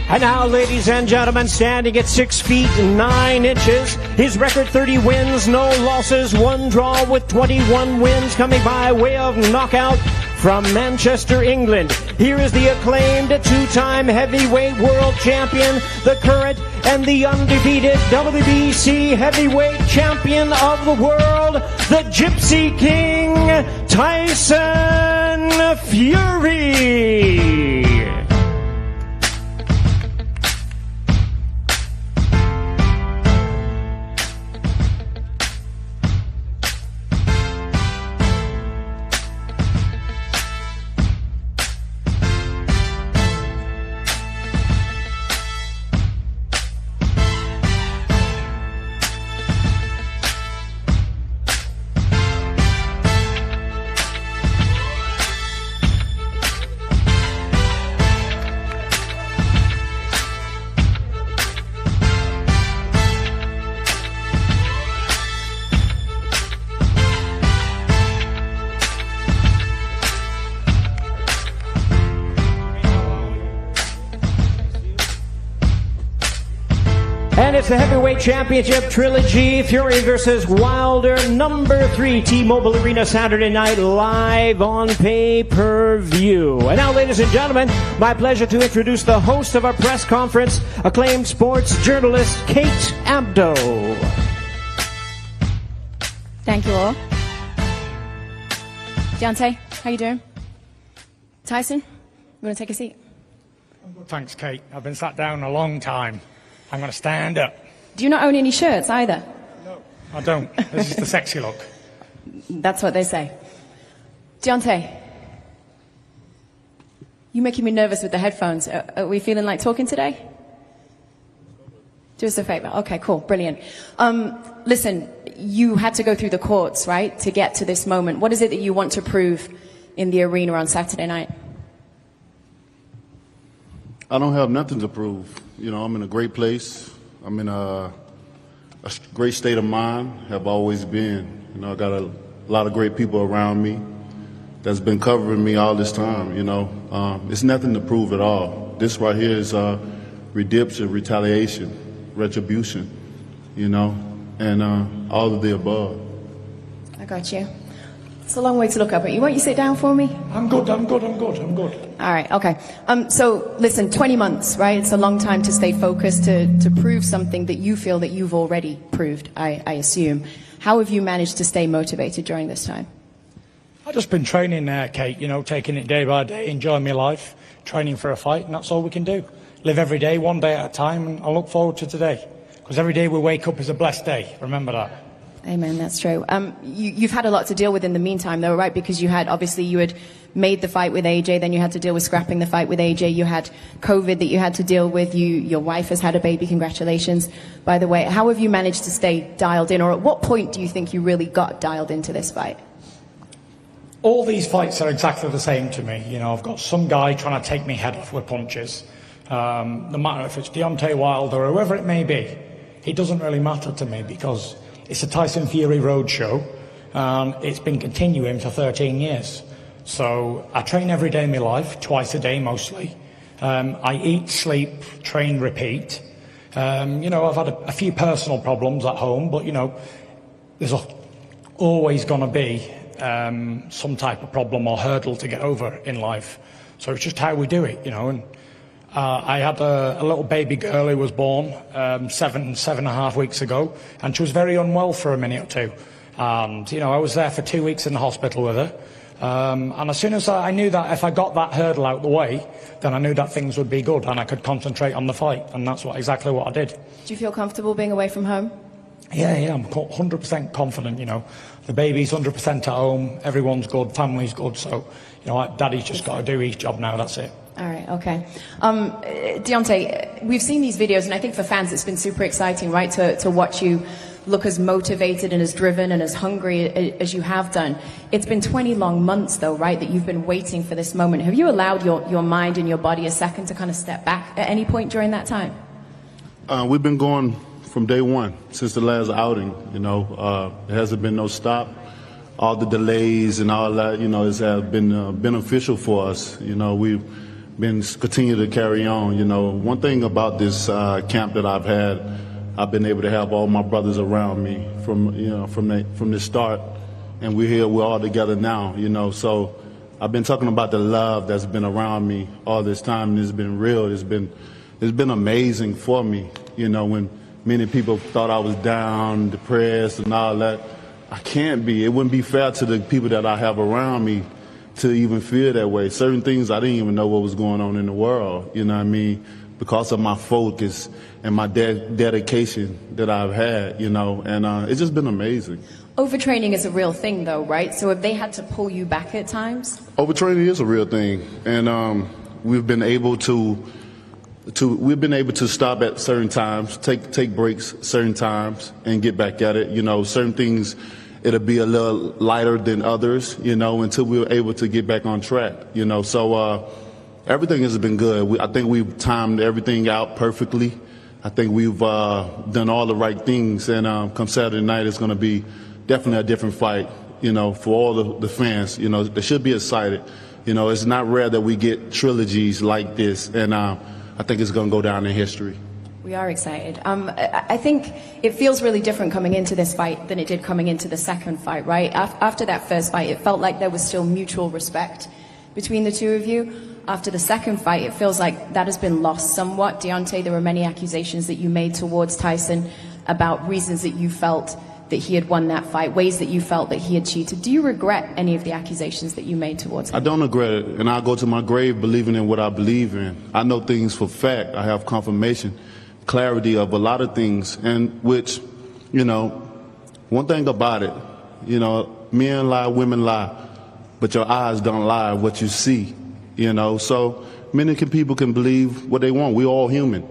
And now, ladies and gentlemen, standing at 6 feet 9 inches, his record 30 wins, no losses, 1 draw with 21 wins, coming by way of knockout from Manchester, England. Here is the acclaimed 2-time heavyweight world champion, the current and the undefeated WBC heavyweight champion of the world, the Gypsy King, Tyson Fury. And it's the Heavyweight Championship Trilogy, Fury versus Wilder, number 3, T-Mobile Arena, Saturday night, live on pay-per-view. And now, ladies and gentlemen, my pleasure to introduce the host of our press conference, acclaimed sports journalist, Kate Abdo. Thank you all. Deontay, how you doing? Tyson, you want to take a seat? Thanks, Kate. I've been sat down a long time. I'm going to stand up. Do you not own any shirts either? No, I don't. This is the sexy look. That's what they say. Deontay, you're making me nervous with the headphones. Are we feeling like talking today? Do us a favor. Okay, cool. Brilliant. Listen, you had to go through the courts, right, to get to this moment. What is it that you want to prove in the arena on Saturday night? I don't have nothing to prove. You know, I'm in a great place. I'm in a great state of mind, have always been. You know, I got a lot of great people around me that's been covering me all this time, you know. It's nothing to prove at all. This right here is redemption, retaliation, retribution, you know, and all of the above. I got you. It's a long way to look up at you. Won't you sit down for me? I'm good. All right, okay. So, listen, 20 months, right? It's a long time to stay focused, to prove something that you feel that you've already proved, I assume. How have you managed to stay motivated during this time? I've just been training, Kate, you know, taking it day by day, enjoying my life, training for a fight, and that's all we can do. Live every day, one day at a time, and I look forward to today. Because every day we wake up is a blessed day. Remember that. Amen, that's true. You've had a lot to deal with in the meantime, though, right? Because you had made the fight with AJ, then you had to deal with scrapping the fight with AJ. You had COVID that you had to deal with. Your wife has had a baby. Congratulations, by the way. How have you managed to stay dialed in, or at what point do you think you really got dialed into this fight? All these fights are exactly the same to me. You know, I've got some guy trying to take me head off with punches. No matter if it's Deontay Wilder or whoever it may be, it doesn't really matter to me because it's a Tyson Fury roadshow, and it's been continuing for 13 years. So I train every day of my life, twice a day mostly. I eat, sleep, train, repeat. You know, I've had a few personal problems at home, but, you know, there's always going to be some type of problem or hurdle to get over in life. So it's just how we do it, you know. And I had a little baby girl who was born 7.5 weeks ago, and she was very unwell for a minute or two. And, you know, I was there for 2 weeks in the hospital with her. And as soon as I knew that if I got that hurdle out the way, then I knew that things would be good and I could concentrate on the fight. And that's exactly what I did. Do you feel comfortable being away from home? Yeah, I'm 100% confident, you know. The baby's 100% at home, everyone's good, family's good. So, you know, Daddy's just got to do his job now, that's it. All right, okay. Deontay, we've seen these videos, and I think for fans it's been super exciting, right, to watch you look as motivated and as driven and as hungry as you have done. It's been 20 long months, though, right, that you've been waiting for this moment. Have you allowed your mind and your body a second to kind of step back at any point during that time? We've been going from day one, since the last outing, you know. There hasn't been no stop. All the delays and all that, you know, has been beneficial for us. You know, we've been continue to carry on. You know, one thing about this camp that I've had, I've been able to have all my brothers around me from the start, and we're all together now. You know, so I've been talking about the love that's been around me all this time, and it's been real. It's been amazing for me. You know, when many people thought I was down, depressed, and all that, I can't be. It wouldn't be fair to the people that I have around me to even feel that way. Certain things I didn't even know what was going on in the world, you know what I mean, because of my focus and my dedication that I've had, you know, and it's just been amazing. Overtraining is a real thing though, right? So have they had to pull you back at times? Overtraining is a real thing, and we've been able to stop at certain times, take breaks certain times, and get back at it. You know, certain things, it'll be a little lighter than others, you know, until we're able to get back on track, you know. So everything has been good. I think we've timed everything out perfectly. I think we've done all the right things, and come Saturday night, it's going to be definitely a different fight, you know, for all the fans. You know, they should be excited. You know, it's not rare that we get trilogies like this, and I think it's going to go down in history. We are excited. I think it feels really different coming into this fight than it did coming into the second fight, right? After that first fight, it felt like there was still mutual respect between the two of you. After the second fight, it feels like that has been lost somewhat. Deontay, there were many accusations that you made towards Tyson about reasons that you felt that he had won that fight, ways that you felt that he had cheated. Do you regret any of the accusations that you made towards him? I don't regret it, and I go to my grave believing in what I believe in. I know things for fact. I have confirmation, clarity of a lot of things, and which, you know, one thing about it, you know, men lie, women lie, but your eyes don't lie what you see, you know. So many people can believe what they want. We're all human.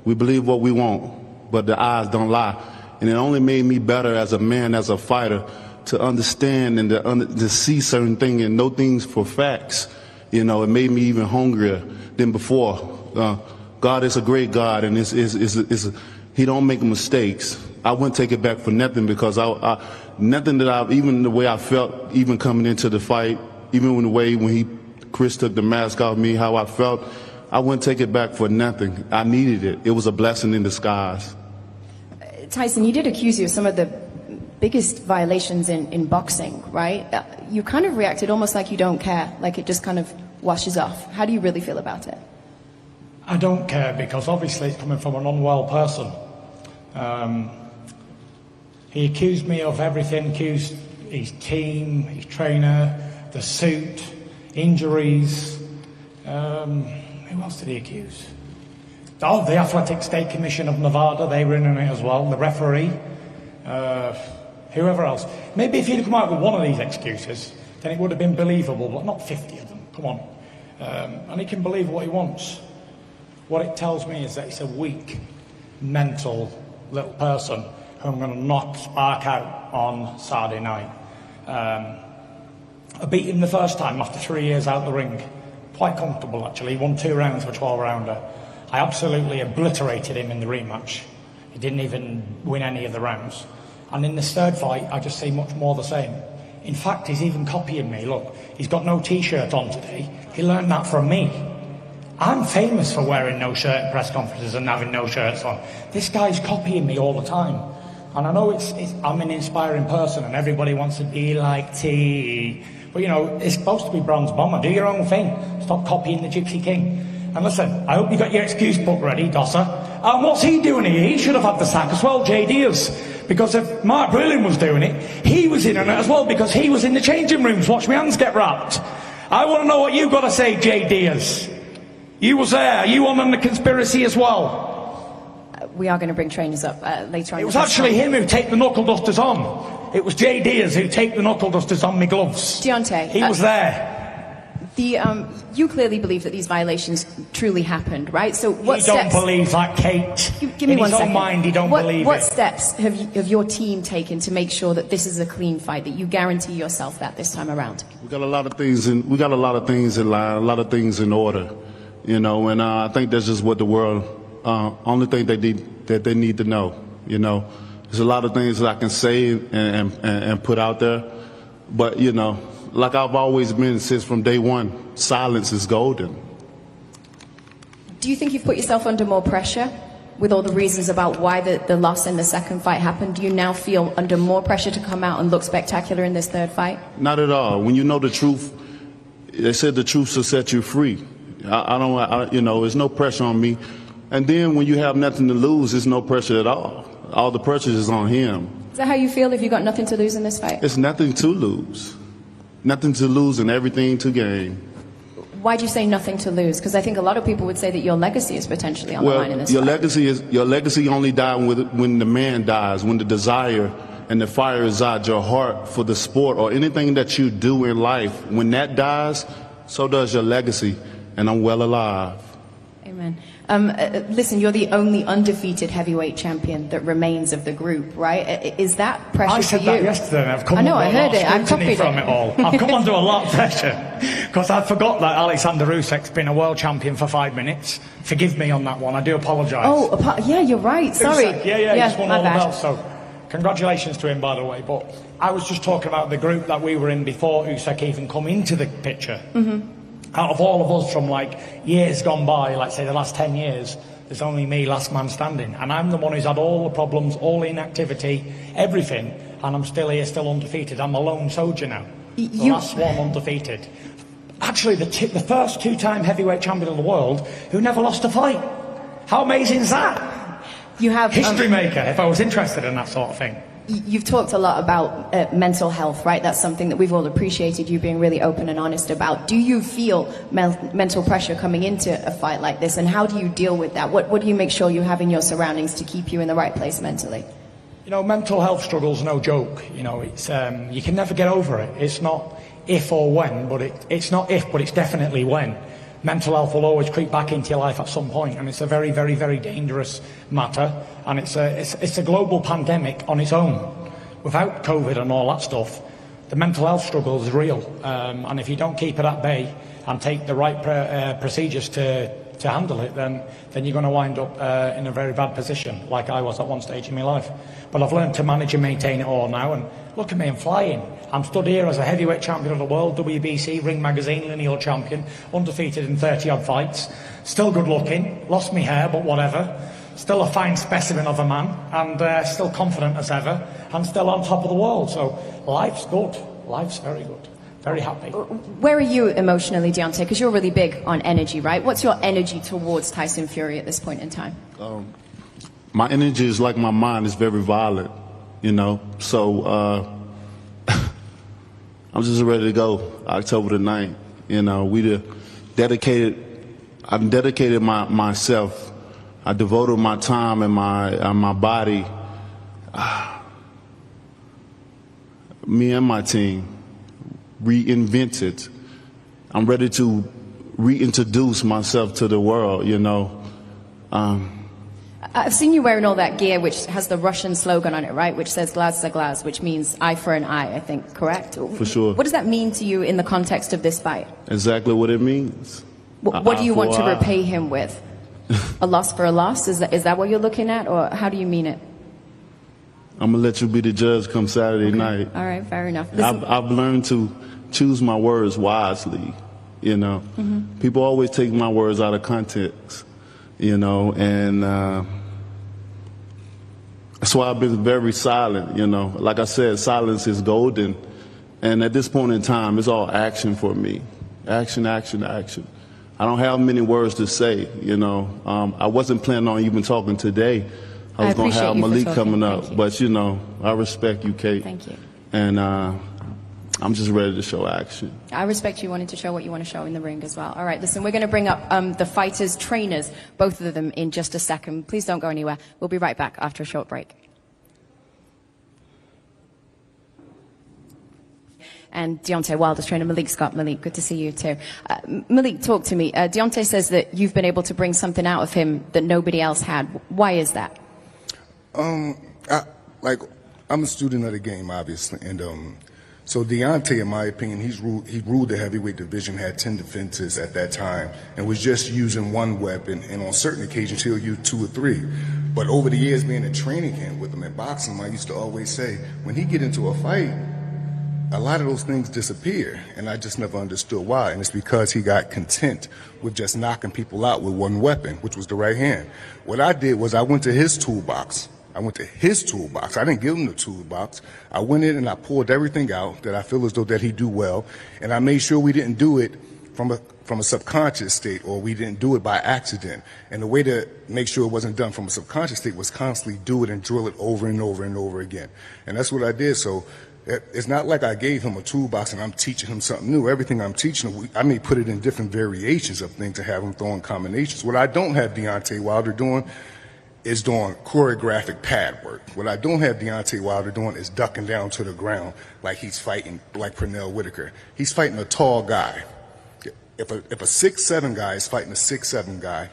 We believe what we want, but the eyes don't lie. And it only made me better as a man, as a fighter, to understand and to see certain things and know things for facts. You know, it made me even hungrier than before. God is a great God, and He don't make mistakes. I wouldn't take it back for nothing, because nothing that even the way I felt, even coming into the fight, even the way when Chris took the mask off me, how I felt, I wouldn't take it back for nothing. I needed it. It was a blessing in disguise. Tyson, he did accuse you of some of the biggest violations in boxing, right? You kind of reacted almost like you don't care, like it just kind of washes off. How do you really feel about it? I don't care, because obviously it's coming from an unwell person. He accused me of everything, accused his team, his trainer, the suit, injuries. Who else did he accuse? Oh, the Athletic State Commission of Nevada, they were in on it as well, the referee, whoever else. Maybe if he'd come out with one of these excuses, then it would have been believable, but not 50 of them, come on. And he can believe what he wants. What it tells me is that he's a weak, mental little person who I'm going to spark out on Saturday night. I beat him the first time after 3 years out the ring. Quite comfortable, actually. He won 2 rounds for 12-rounder. I absolutely obliterated him in the rematch. He didn't even win any of the rounds. And in this third fight, I just see much more the same. In fact, he's even copying me. Look, he's got no T-shirt on today. He learned that from me. I'm famous for wearing no shirt at press conferences and having no shirts on. This guy's copying me all the time. And I know I'm an inspiring person and everybody wants to be like T. But, you know, it's supposed to be bronze bomber. Do your own thing. Stop copying the Gypsy King. And listen, I hope you got your excuse book ready, Dosser. And what's he doing here? He should have had the sack as well, JD's. Because if Mark Brilliant was doing it, he was in on it as well, because he was in the changing rooms. Watch my hands get wrapped. I want to know what you've got to say, JD's. You was there. You on the conspiracy as well. We are going to bring trainers up later on. It was actually him who take the knuckle dusters on. It was JD's who take the knuckle dusters on me gloves. Deontay. He was there. You clearly believe that these violations truly happened, right? So what steps... He don't believe that, Kate. Give me 1 second. In his own mind, he don't believe it. What steps have your team taken to make sure that this is a clean fight, that you guarantee yourself that this time around? We got a lot of things in line, a lot of things in order, you know. And I think that's just what the world, only thing that they need to know, you know. There's a lot of things that I can say and put out there, but you know. Like I've always been since from day one, silence is golden. Do you think you've put yourself under more pressure with all the reasons about why the loss in the second fight happened? Do you now feel under more pressure to come out and look spectacular in this third fight? Not at all. When you know the truth, they said the truth will set you free. You know, there's no pressure on me. And then when you have nothing to lose, there's no pressure at all. All the pressure is on him. Is that how you feel if you got nothing to lose in this fight? It's nothing to lose. Nothing to lose and everything to gain. Why do you say nothing to lose? Because I think a lot of people would say that your legacy is potentially on the line in this fight. Your legacy only dies when the man dies, when the desire and the fire is out, your heart for the sport or anything that you do in life. When that dies, so does your legacy, and I'm well alive. Amen. Listen, you're the only undefeated heavyweight champion that remains of the group, right? Is that pressure for you? I said that yesterday, and I've come under I heard it. I've copied from it all. I've come under a lot of pressure because I forgot that Alexander Usyk's been a world champion for 5 minutes. Forgive me on that one. I do apologise. Oh, yeah, you're right. Sorry. Yeah, he just won all the belts. So, congratulations to him, by the way. But I was just talking about the group that we were in before Usyk even come into the picture. Out of all of us from like years gone by, like say the last 10 years, there's only me, last man standing. And I'm the one who's had all the problems, all the inactivity, everything. And I'm still here, still undefeated. I'm a lone soldier now. The last one undefeated. Actually, the first two-time heavyweight champion of the world who never lost a fight. How amazing is that? You have history maker, if I was interested in that sort of thing. You've talked a lot about mental health, right? That's something that we've all appreciated you being really open and honest about. Do you feel mental pressure coming into a fight like this, and how do you deal with that? What do you make sure you have in your surroundings to keep you in the right place mentally? You know, mental health struggle's no joke. You know, it's you can never get over it. It's not if or when, but it's not if, but it's definitely when. Mental health will always creep back into your life at some point, and it's a very, very, very dangerous matter, and it's a global pandemic on its own. Without COVID and all that stuff, the mental health struggle is real, and if you don't keep it at bay and take the right procedures to handle it, then you're going to wind up in a very bad position, like I was at one stage in my life. But I've learned to manage and maintain it all now, and look at me, I'm flying. I'm stood here as a heavyweight champion of the world, WBC, Ring Magazine, lineal champion, undefeated in 30-odd fights, still good looking, lost me hair, but whatever, still a fine specimen of a man, and still confident as ever, and still on top of the world. So life's good, life's very good. Very happy. Where are you emotionally, Deontay? Because you're really big on energy, right? What's your energy towards Tyson Fury at this point in time? My energy is like my mind is very violent, you know. So I'm just ready to go. October the 9th, you know. I've dedicated myself. I devoted my time and my body. Me and my team. Reinvented. I'm ready to reintroduce myself to the world, you know. I've seen you wearing all that gear which has the Russian slogan on it, right? Which says "Glaz za glaz," which means eye for an eye, I think, correct? For sure. What does that mean to you in the context of this fight? Exactly what it means. What do you want to repay him with? A loss for a loss? Is that what you're looking at, or how do you mean it? I'm going to let you be the judge come Saturday night. All right, fair enough. I've learned to choose my words wisely, you know. People always take my words out of context, you know, and that's why I've been very silent, you know. Like I said, silence is golden, and at this point in time, it's all action for me. Action, action, action. I don't have many words to say, you know. I wasn't planning on even talking today. I was going to have Malik coming up, but, you know, I respect you, Kate. Thank you. And I'm just ready to show action. I respect you wanting to show what you want to show in the ring as well. All right, listen, we're going to bring up the fighters' trainers, both of them, in just a second. Please don't go anywhere. We'll be right back after a short break. And Deontay Wilder's trainer, Malik Scott. Malik, good to see you too. Malik, talk to me. Deontay says that you've been able to bring something out of him that nobody else had. Why is that? I'm a student of the game, obviously, and so Deontay, in my opinion, he ruled the heavyweight division, had 10 defenses at that time, and was just using one weapon, and on certain occasions he'll use 2 or 3. But over the years being in training camp with him in boxing, I used to always say, when he get into a fight, a lot of those things disappear, and I just never understood why. And it's because he got content with just knocking people out with one weapon, which was the right hand. What I did was I went to his toolbox. I didn't give him the toolbox. I went in and I pulled everything out that I feel as though that he do well, and I made sure we didn't do it from a subconscious state, or we didn't do it by accident. And the way to make sure it wasn't done from a subconscious state was constantly do it and drill it over and over and over again. And that's what I did. So it's not like I gave him a toolbox and I'm teaching him something new. Everything I'm teaching him, I may put it in different variations of things to have him throwing combinations. What I don't have Deontay Wilder doing is doing choreographic pad work. What I don't have Deontay Wilder doing is ducking down to the ground like he's fighting like Pernell Whitaker. He's fighting a tall guy. If a 6'7" guy is fighting a 6'7" guy,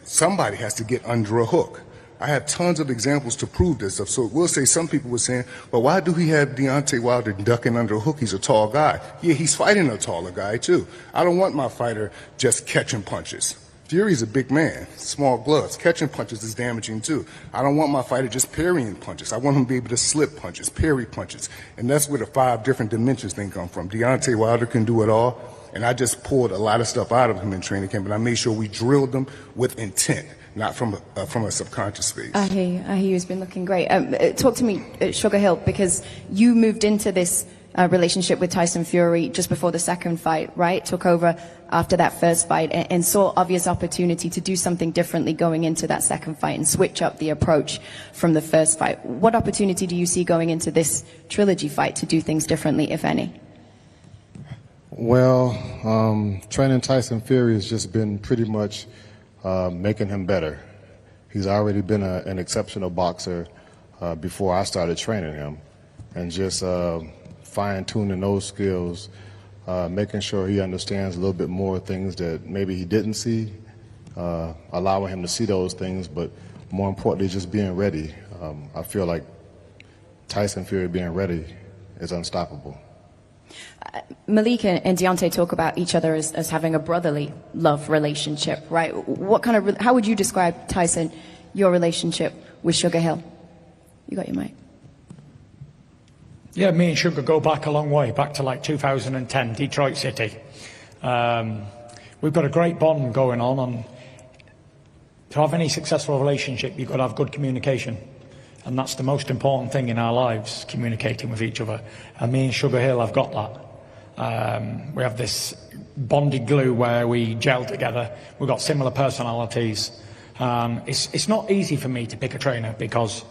somebody has to get under a hook. I have tons of examples to prove this stuff. So we'll say some people were saying, well, why do he have Deontay Wilder ducking under a hook? He's a tall guy. Yeah, he's fighting a taller guy too. I don't want my fighter just catching punches. Fury's a big man, small gloves. Catching punches is damaging too. I don't want my fighter just parrying punches. I want him to be able to slip punches, parry punches. And that's where the 5 different dimensions thing come from. Deontay Wilder can do it all. And I just pulled a lot of stuff out of him in training camp, and I made sure we drilled them with intent, not from a subconscious space. I hear you. It's been looking great. Talk to me, Sugar Hill, because you moved into this relationship with Tyson Fury just before the second fight, right? Took over after that first fight and saw obvious opportunity to do something differently going into that second fight and switch up the approach from the first fight. What opportunity do you see going into this trilogy fight to do things differently, if any? Well, training Tyson Fury has just been pretty much making him better. He's already been an exceptional boxer before I started training him, and just fine-tuning those skills, making sure he understands a little bit more things that maybe he didn't see, allowing him to see those things, but more importantly, just being ready. I feel like Tyson Fury being ready is unstoppable. Malik and Deontay talk about each other as having a brotherly love relationship, right? How would you describe, Tyson, your relationship with Sugar Hill? You got your mic. Yeah, me and Sugar go back a long way, back to like 2010, Detroit City. We've got a great bond going on, and to have any successful relationship, you've got to have good communication. And that's the most important thing in our lives, communicating with each other. And me and Sugar Hill have got that. We have this bonded glue where we gel together. We've got similar personalities. It's not easy for me to pick a trainer because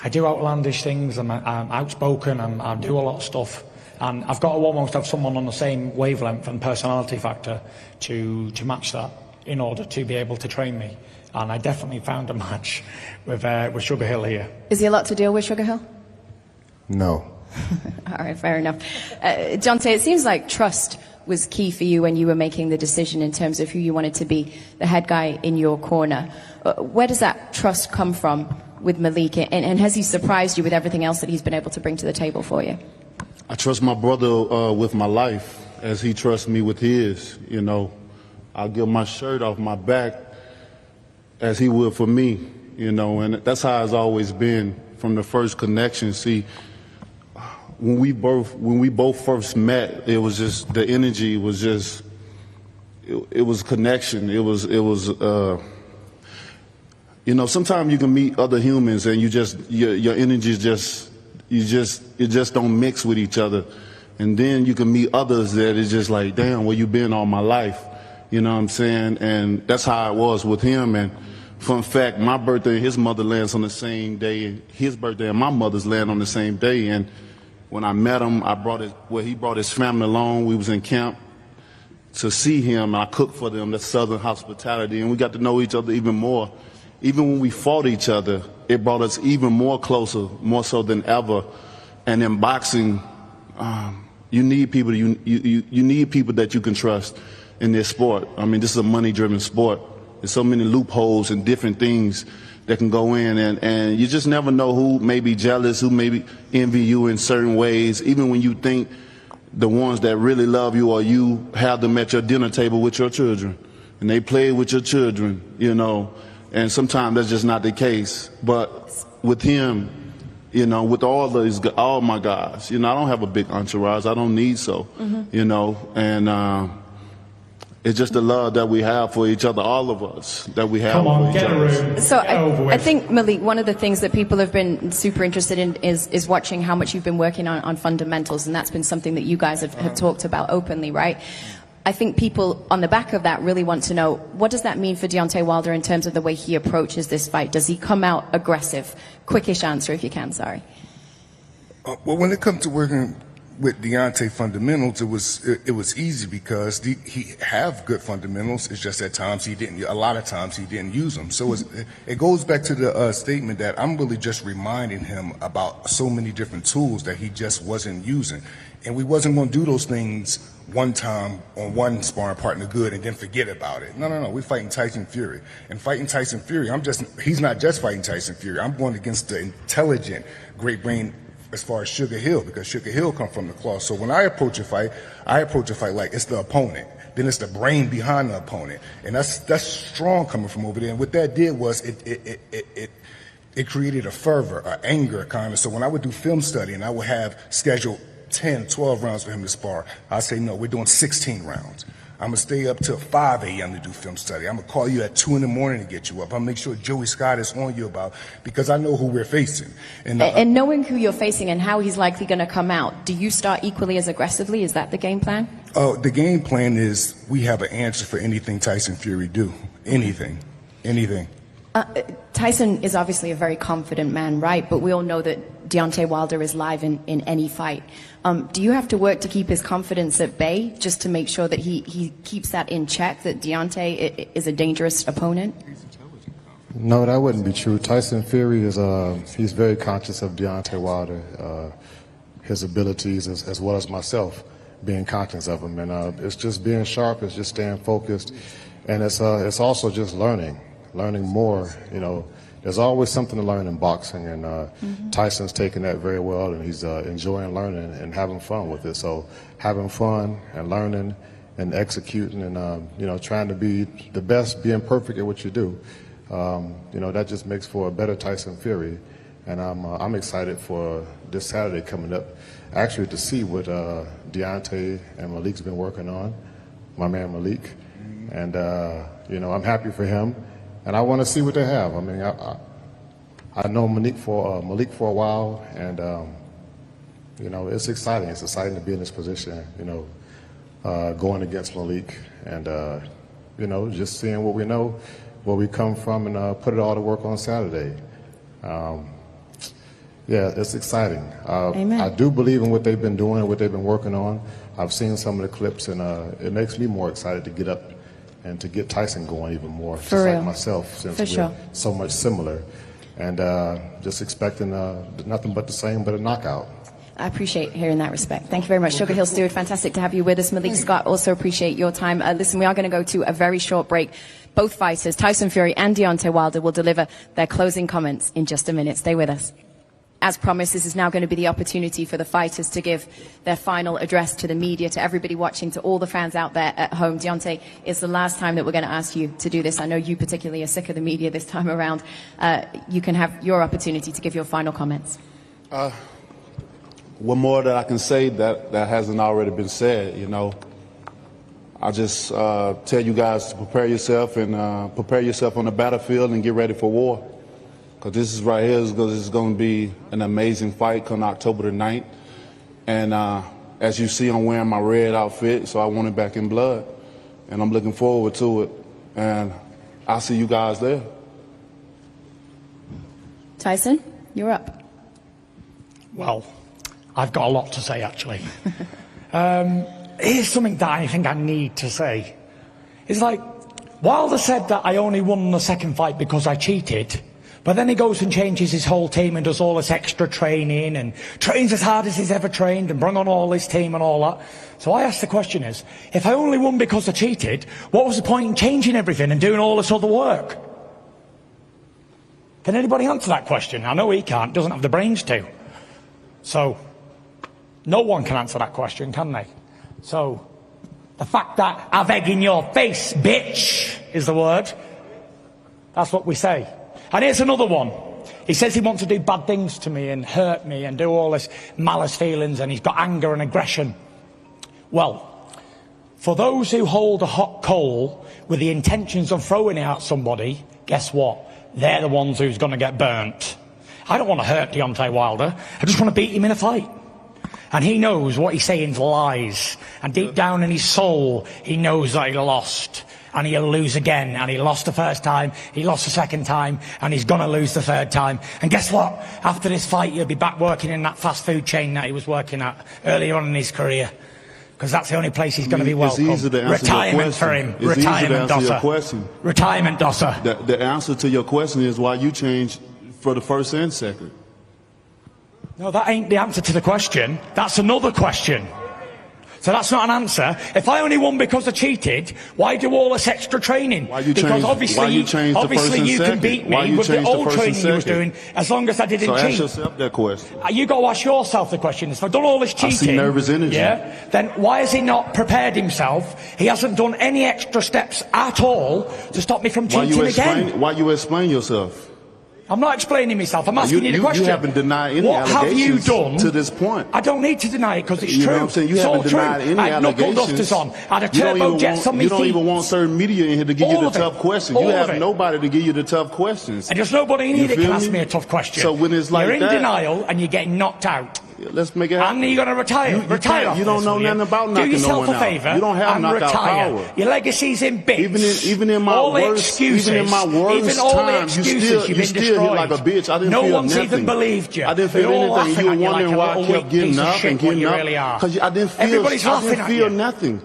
I do outlandish things, and I'm outspoken, and I do a lot of stuff. And I've got to almost have someone on the same wavelength and personality factor to match that in order to be able to train me. And I definitely found a match with Sugar Hill here. Is he a lot to deal with, Sugar Hill? No. All right, fair enough. Deontay, it seems like trust was key for you when you were making the decision in terms of who you wanted to be the head guy in your corner. Where does that trust come from with Malik, and has he surprised you with everything else that he's been able to bring to the table for you? I trust my brother with my life as he trusts me with his. You know, I'll give my shirt off my back as he would for me, you know, and that's how it's always been from the first connection. See, when we both first met, it was just, the energy was just, it was connection. It was you know, sometimes you can meet other humans and you just, your energies just, it just don't mix with each other. And then you can meet others that is just like, damn, where you been all my life? You know what I'm saying? And that's how it was with him. And fun fact, my birthday and his mother lands on the same day, and his birthday and my mother's land on the same day. And when I met him, he brought his family along. We was in camp to see him, and I cooked for them, the Southern hospitality, and we got to know each other even more. Even when we fought each other, it brought us even more closer, more so than ever. And in boxing, you need people. You need people that you can trust in this sport. I mean, this is a money-driven sport. There's so many loopholes and different things that can go in, and you just never know who may be jealous, who may envy you in certain ways, even when you think the ones that really love you, or you have them at your dinner table with your children, and they play with your children, you know, and sometimes that's just not the case. But with him, you know, with all my guys. You know, I don't have a big entourage. I don't need so, you know, and it's just the love that we have for each other, all of us, that we have Come on, for each get a other. room. So Get over I with. think, Malik, one of the things that people have been super interested in is watching how much you've been working on fundamentals, and that's been something that you guys have talked about openly, right? I think people on the back of that really want to know, what does that mean for Deontay Wilder in terms of the way he approaches this fight? Does he come out aggressive? Quickish answer if you can, sorry. Well, when it comes to working with Deontay fundamentals, it was easy because he have good fundamentals. It's just at times he didn't. A lot of times he didn't use them. So it goes back to the statement that I'm really just reminding him about so many different tools that he just wasn't using, and we wasn't going to do those things one time on one sparring partner good and then forget about it. No. We're fighting Tyson Fury, and fighting Tyson Fury. He's not just fighting Tyson Fury. I'm going against the intelligent, great brain as far as Sugar Hill, because Sugar Hill come from the claw. So when I approach a fight like it's the opponent. Then it's the brain behind the opponent, and that's strong coming from over there. And what that did was it created a fervor, an anger kind of. So when I would do film study and I would have scheduled 10, 12 rounds for him to spar, I say no, we're doing 16 rounds. I'm gonna stay up till 5 a.m. to do film study. I'm gonna call you at 2 in the morning to get you up. I'm gonna make sure Joey Scott is on you because I know who we're facing. And knowing who you're facing and how he's likely going to come out, do you start equally as aggressively? Is that the game plan? The game plan is we have an answer for anything Tyson Fury do. Anything. Tyson is obviously a very confident man, right? But we all know that Deontay Wilder is live in any fight. Do you have to work to keep his confidence at bay just to make sure that he keeps that in check, that Deontay is a dangerous opponent? No, that wouldn't be true. Tyson Fury he's very conscious of Deontay Wilder, his abilities as well as myself, being conscious of him. And it's just being sharp, it's just staying focused, and it's also just learning more. You know, there's always something to learn in boxing, and Tyson's taking that very well, and he's enjoying learning and having fun with it. So having fun and learning and executing and you know, trying to be the best, being perfect at what you do, you know, that just makes for a better Tyson Fury. And I'm excited for this Saturday coming up, actually, to see what Deontay and Malik's been working on, my man Malik. And you know, I'm happy for him. And I want to see what they have. I mean, I know Malik for a while, and you know, it's exciting. It's exciting to be in this position. You know, going against Malik, and you know, just seeing what we know, where we come from, and put it all to work on Saturday. Yeah, it's exciting. I do believe in what they've been doing, what they've been working on. I've seen some of the clips, and it makes me more excited to get up and to get Tyson going even more, just like myself, since we're so much similar. And just expecting nothing but the same, but a knockout. I appreciate hearing that respect. Thank you very much. Sugar Hill Stewart, fantastic to have you with us. Malik Scott, also appreciate your time. Listen, we are going to go to a very short break. Both fighters, Tyson Fury and Deontay Wilder, will deliver their closing comments in just a minute. Stay with us. As promised, this is now going to be the opportunity for the fighters to give their final address to the media, to everybody watching, to all the fans out there at home. Deontay, it's the last time that we're going to ask you to do this. I know you particularly are sick of the media this time around. You can have your opportunity to give your final comments. One more that I can say that hasn't already been said, you know. I just tell you guys to prepare yourself and prepare yourself on the battlefield and get ready for war. Because this is right here, this is going to be an amazing fight come October the 9th. And as you see, I'm wearing my red outfit, so I want it back in blood. And I'm looking forward to it. And I'll see you guys there. Tyson, you're up. Well, I've got a lot to say, actually. Here's something that I think I need to say. It's like, Wilder said that I only won the second fight because I cheated. But then he goes and changes his whole team and does all this extra training and trains as hard as he's ever trained and brought on all his team and all that. So I ask the question is, if I only won because I cheated, what was the point in changing everything and doing all this other work? Can anybody answer that question? I know he can't, doesn't have the brains to. So, no one can answer that question, can they? So, the fact that I've egg in your face, bitch, is the word. That's what we say. And here's another one. He says he wants to do bad things to me and hurt me and do all this malice feelings, and he's got anger and aggression. Well, for those who hold a hot coal with the intentions of throwing it at somebody, guess what? They're the ones who's going to get burnt. I don't want to hurt Deontay Wilder. I just want to beat him in a fight. And he knows what he's saying is lies. And deep down in his soul, he knows that he lost. And he'll lose again. And he lost the first time, he lost the second time, and he's going to lose the third time. And guess what? After this fight, he'll be back working in that fast food chain that he was working at earlier on in his career. Because that's the only place he's going to be welcome. It's easy to answer Retirement for him. It's Retirement, easy to answer Dosser. your question. Retirement, Dosser. The answer to your question is why you changed for the first and second. No, that ain't the answer to the question. That's another question. So that's not an answer. If I only won because I cheated, why do all this extra training? Because obviously you can beat me with the old training you was doing, as long as I didn't cheat. So ask yourself that question. You got to ask yourself the question. If I've done all this cheating, I see nervous energy. Yeah, then why has he not prepared himself? He hasn't done any extra steps at all to stop me from cheating again. Why you explain yourself? I'm not explaining myself. I'm asking you the question. You haven't denied any allegations to this point. I don't need to deny it because it's true. You know what I'm saying? You haven't denied any I had allegations. knuckle dusters on. I had a turbo jets on my feet. You don't even want certain media in here to give you the tough questions. You have nobody to give you the tough questions. And there's nobody in here that can ask me a tough question. So when it's like you're in denial and you're getting knocked out. Let's make it happen. And you're going to retire. Retire. You don't know nothing about knocking no one out. Do yourself a favour. You don't have knockout retire. Power. Your legacy's in bits. Even in my worst time, you still hit like a bitch. I didn't feel nothing. No one's even believed you. I didn't feel anything. You were wondering why I kept getting up and getting up. Because I didn't feel nothing.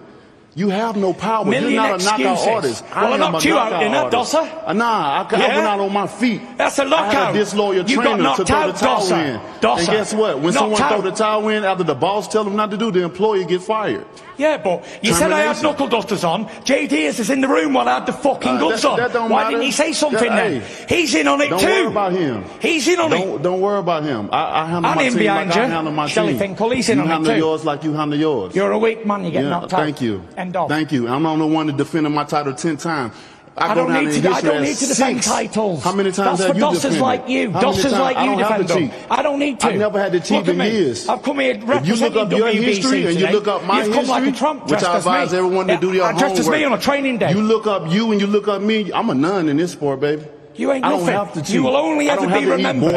You have no power. You're not a knockout artist. Well, I knocked you out, didn't I, Dosser? Nah, I went out on my feet. That's a knockout. I had a disloyal trainer to throw the towel in. And guess what? When someone throw the towel in after the boss tell them not to do, the employee get fired. Yeah, but you said I had knuckle dusters on. JD is in the room while I had the fucking gloves on. Why didn't he say something then? He's in on it too. Don't worry about him. He's in on it. Don't worry about him. I handle my team like I handle my team. Shelly Finkel, he's in on it too. You handle yours like you handle yours. You're a weak man, you get knocked out. Thank you. End of. Thank you. I'm the only one that defended my title 10 times. I don't need to defend titles. How many times have you defended? That's for Dossers like you. Dossers like you defend them. I don't need to. I never had to cheat in years. I've come here representing WBC. If you look up your history and you look up my history, like a Trump, which I advise everyone to do their homework. Dressed as me on a training day. You look up you and you look up me. I'm a nun in this sport, baby. You ain't nothing. I don't have to cheat. You will only ever be remembered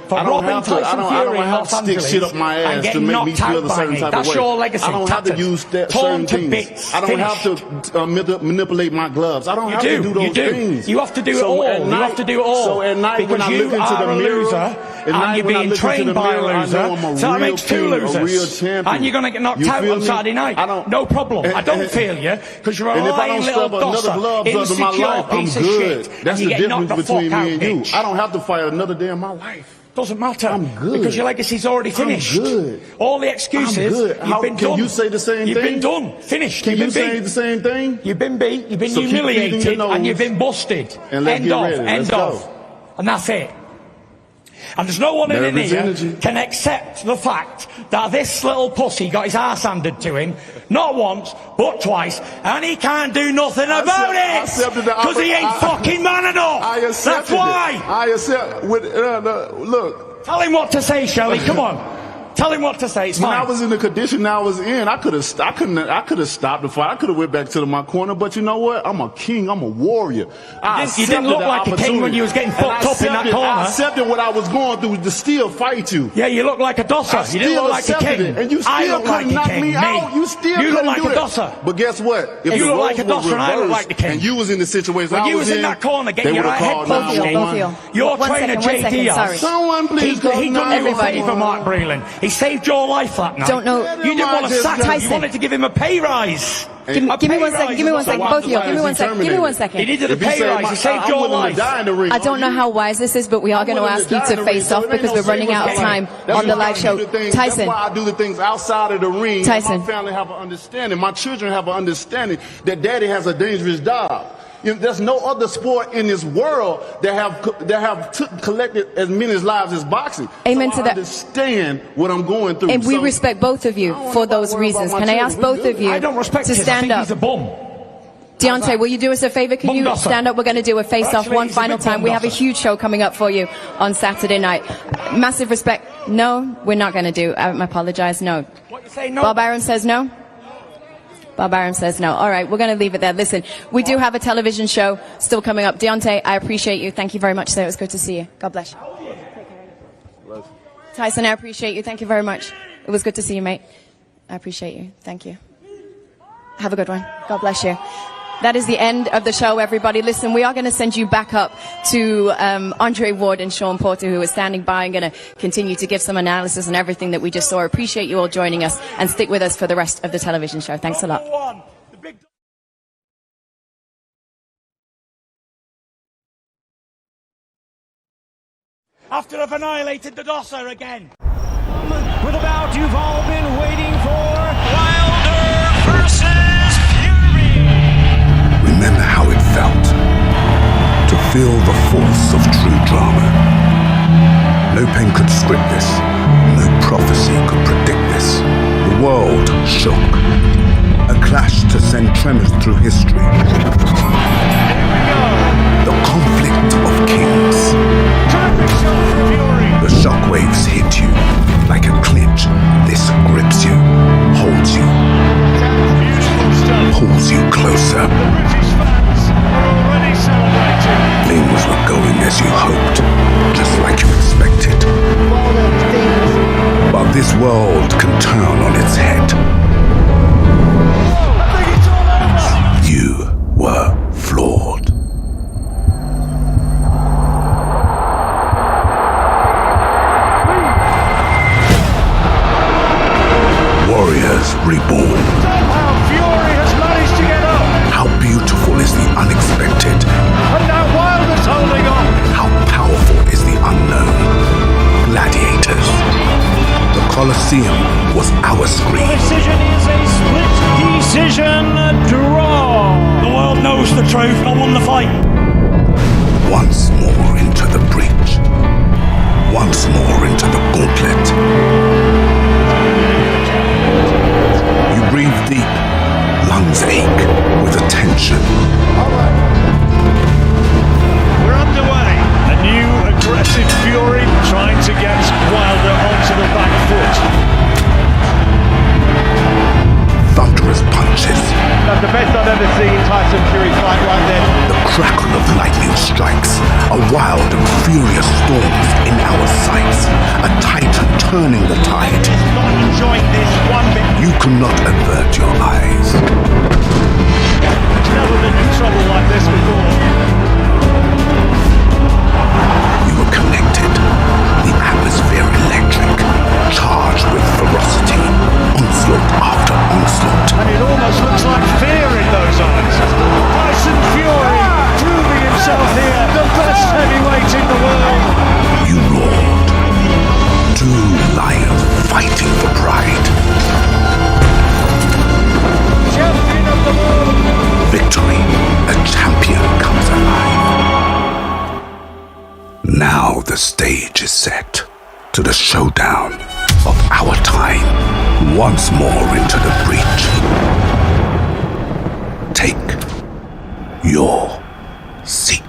for robbing Tyson Fury in Los Angeles stick shit up my ass to make me feel a certain type of way. That's your legacy. I don't have to use certain things. I don't have to manipulate my gloves. I don't have to do those things. You have to do it all. You have to do it all. So at night when I look into the mirror, and you're being trained by a loser, so that makes two losers. And you're going to get knocked out on Saturday night. No problem. I don't feel you because you're a lying little dosser, insecure piece of shit. That's the difference between me and you. I don't have to fight another day in my life. Doesn't matter. I'm good. Because your legacy's already finished. I'm good. All the excuses, you've been done. Can you say the same thing? You've been done. Finished. Can you say the same thing? You've been beat, you've been humiliated, and you've been busted. End of. And that's it. And there's no one in here can accept the fact that this little pussy got his arse handed to him, not once, but twice, and he can't do nothing about it! Because he ain't fucking man enough! That's why! I accept, look. Tell him what to say, Shelley, come on. Tell him what to say. It's fine. When I was in the condition I was in, I could have stopped the fight. I could have went back to my corner. But you know what? I'm a king. I'm a warrior. You didn't look like a king when you was getting fucked up in that corner. I accepted what I was going through to still fight you. Yeah, you look like a dosser. You didn't look like a king. And you still couldn't knock me out. You still couldn't do it. You look like a dosser. But guess what? If you look like a dosser and I look like the king. And you was in the situation I was in, you was in that corner getting your head punched in. Your trainer JD. Someone please call 911. He done you a favour, Mark Breland. He saved your life that night. Don't know. You didn't want to sack him. Tyson. You wanted to give him a pay rise. Give me 1 second. Give me 1 second. Both of you. Give me 1 second. Give me 1 second. He needed a pay rise. He saved your life. I don't know how wise this is, but we are going to ask you to face off because we're running out of time on the live show. Tyson. That's why I do the things outside of the ring. Tyson. My family have an understanding. My children have an understanding that daddy has a dangerous job. There's no other sport in this world that have collected as many lives as boxing. Amen so to that. I understand what I'm going through. And we respect both of you for those reasons. Can I ask both of you to stand up? He's a bum. Deontay, will you do us a favor? Can you stand up? We're going to do a face-off one final time. We have a huge show coming up for you on Saturday night. Massive respect. No, we're not going to do. I apologize. No. What you say? No. Bob Arum says no. Bob Arum says no. All right, we're going to leave it there. Listen, we do have a television show still coming up. Deontay, I appreciate you. Thank you very much, sir. It was good to see you. God bless you. Tyson, I appreciate you. Thank you very much. It was good to see you, mate. I appreciate you. Thank you. Have a good one. God bless you. That is the end of the show, everybody. Listen, we are going to send you back up to Andre Ward and Sean Porter, who are standing by and going to continue to give some analysis on everything that we just saw. Appreciate you all joining us, and stick with us for the rest of the television show. Thanks a lot. After I've annihilated the Dosser again. With a bout you've all been waiting for, Wilder versus Fury. Remember how it felt to feel the force of true drama. No pen could script this. No prophecy could predict this. The world shook. A clash to send tremors through history. The conflict of kings. The shockwaves hit you like a clinch. This grips you, holds you, pulls you closer. Things were going as you hoped, just like you expected. But this world can turn on its head. You were flawed. Warriors reborn. Somehow Fury has managed to get up. How beautiful is the unexpected. And now Wilder's holding on. How powerful is the unknown. Gladiators. The Colosseum was our screen. The decision is a split decision draw. The world knows the truth. I won the fight. Once more into the breach. Once more into the gauntlet. You breathe deep. Lungs ache with attention. We're underway. A new aggressive Fury trying to get Wilder onto the back foot. Thunderous punches. That's the best I've ever seen Tyson Fury fight right there. The crackle of lightning strikes. A wild and furious storms in our sights. A titan turning the tide. Not enjoying this one bit. You cannot avert your eyes. He's never been in trouble like this before. You were connected. The atmosphere electric. Charged with ferocity. Onslaught after onslaught. And it almost looks like fear in those eyes. Tyson Fury proving himself here, the best heavyweight in the world. You roared. Two lions fighting for pride. Champion of the world. Victory. A champion comes alive. Now the stage is set to the showdown of our time. Once more into the breach. Take your seat.